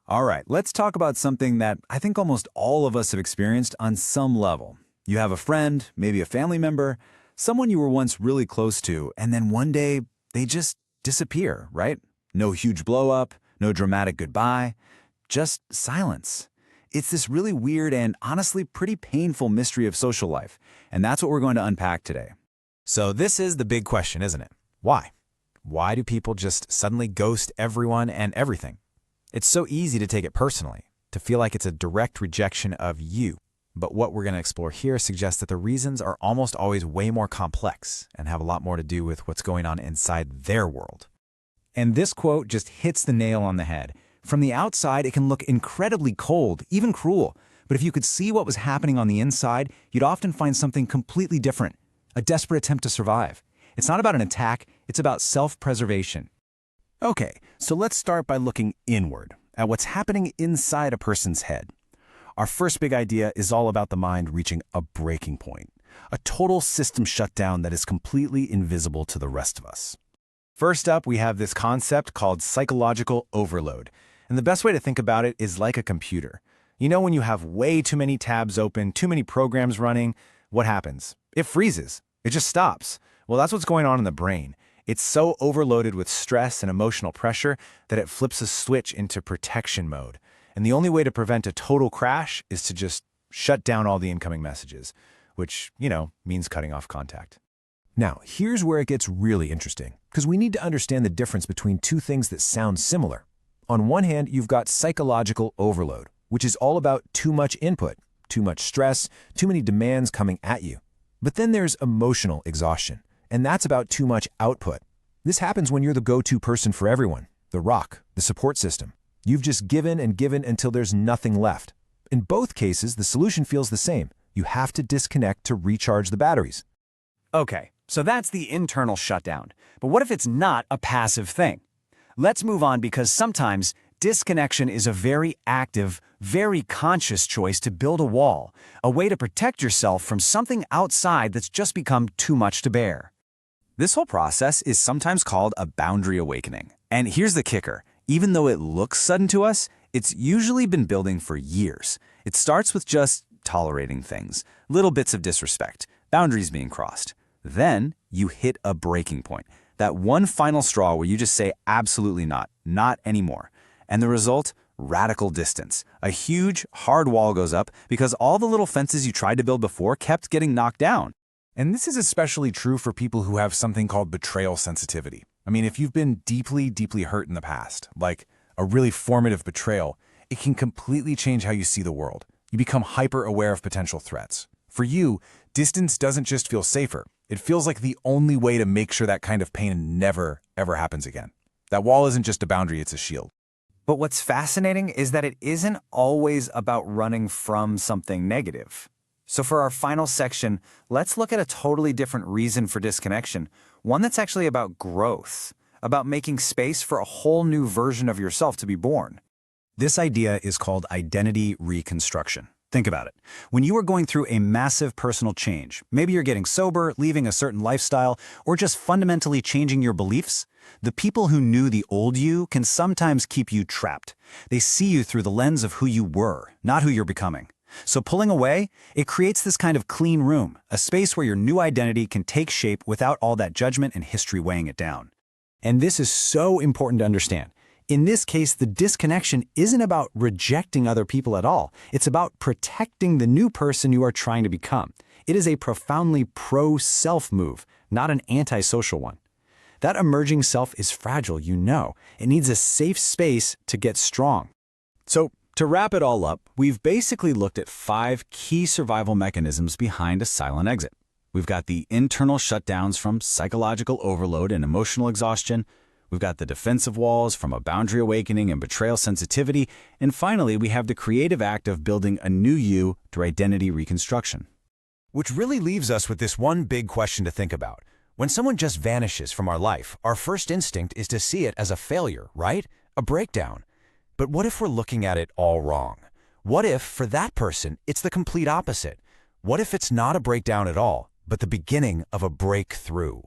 All right, let's talk about something that I think almost all of us have experienced on some level. You have a friend, maybe a family member, someone you were once really close to, and then one day they just disappear, right? No huge blow up, no dramatic goodbye, just silence. It's this really weird and honestly pretty painful mystery of social life, and that's what we're going to unpack today. So this is the big question, isn't it? Why? Why do people just suddenly ghost everyone and everything? It's so easy to take it personally, to feel like it's a direct rejection of you. But what we're going to explore here suggests that the reasons are almost always way more complex and have a lot more to do with what's going on inside their world. And this quote just hits the nail on the head. From the outside, it can look incredibly cold, even cruel. But if you could see what was happening on the inside, you'd often find something completely different, a desperate attempt to survive. It's not about an attack, it's about self-preservation. Okay, so let's start by looking inward, at what's happening inside a person's head. Our first big idea is all about the mind reaching a breaking point, a total system shutdown that is completely invisible to the rest of us. First up, we have this concept called psychological overload. And the best way to think about it is like a computer. You know when you have way too many tabs open, too many programs running, what happens? It freezes. It just stops. Well, that's what's going on in the brain. It's so overloaded with stress and emotional pressure that it flips a switch into protection mode. And the only way to prevent a total crash is to just shut down all the incoming messages, which, means cutting off contact. Now, here's where it gets really interesting, because we need to understand the difference between two things that sound similar. On one hand, you've got psychological overload, which is all about too much input, too much stress, too many demands coming at you. But then there's emotional exhaustion, and that's about too much output. This happens when you're the go-to person for everyone, the rock, the support system. You've just given and given until there's nothing left. In both cases, the solution feels the same. You have to disconnect to recharge the batteries. Okay, so that's the internal shutdown. But what if it's not a passive thing? Let's move on because sometimes disconnection is a very active, very conscious choice to build a wall, a way to protect yourself from something outside that's just become too much to bear. This whole process is sometimes called a boundary awakening. And here's the kicker. Even though it looks sudden to us, it's usually been building for years. It starts with just tolerating things, little bits of disrespect, boundaries being crossed. Then you hit a breaking point, that one final straw where you just say absolutely not anymore. And the result? Radical distance. A huge, hard wall goes up because all the little fences you tried to build before kept getting knocked down. And this is especially true for people who have something called betrayal sensitivity. I mean, if you've been deeply, deeply hurt in the past, like a really formative betrayal, it can completely change how you see the world. You become hyper-aware of potential threats. For you, distance doesn't just feel safer. It feels like the only way to make sure that kind of pain never, ever happens again. That wall isn't just a boundary, it's a shield. But what's fascinating is that it isn't always about running from something negative. So for our final section, let's look at a totally different reason for disconnection, one that's actually about growth, about making space for a whole new version of yourself to be born. This idea is called Identity Reconstruction. Think about it. When you are going through a massive personal change, maybe you're getting sober, leaving a certain lifestyle, or just fundamentally changing your beliefs, the people who knew the old you can sometimes keep you trapped. They see you through the lens of who you were, not who you're becoming. So pulling away, it creates this kind of clean room, a space where your new identity can take shape without all that judgment and history weighing it down. And this is so important to understand. In this case, the disconnection isn't about rejecting other people at all. It's about protecting the new person you are trying to become. It is a profoundly pro-self move, not an antisocial one. That emerging self is fragile, you know. It needs a safe space to get strong. So, to wrap it all up, we've basically looked at 5 key survival mechanisms behind a silent exit. We've got the internal shutdowns from psychological overload and emotional exhaustion. We've got the defensive walls from a boundary awakening and betrayal sensitivity. And finally, we have the creative act of building a new you through identity reconstruction. Which really leaves us with this one big question to think about. When someone just vanishes from our life, our first instinct is to see it as a failure, right? A breakdown. But what if we're looking at it all wrong? What if, for that person, it's the complete opposite? What if it's not a breakdown at all, but the beginning of a breakthrough?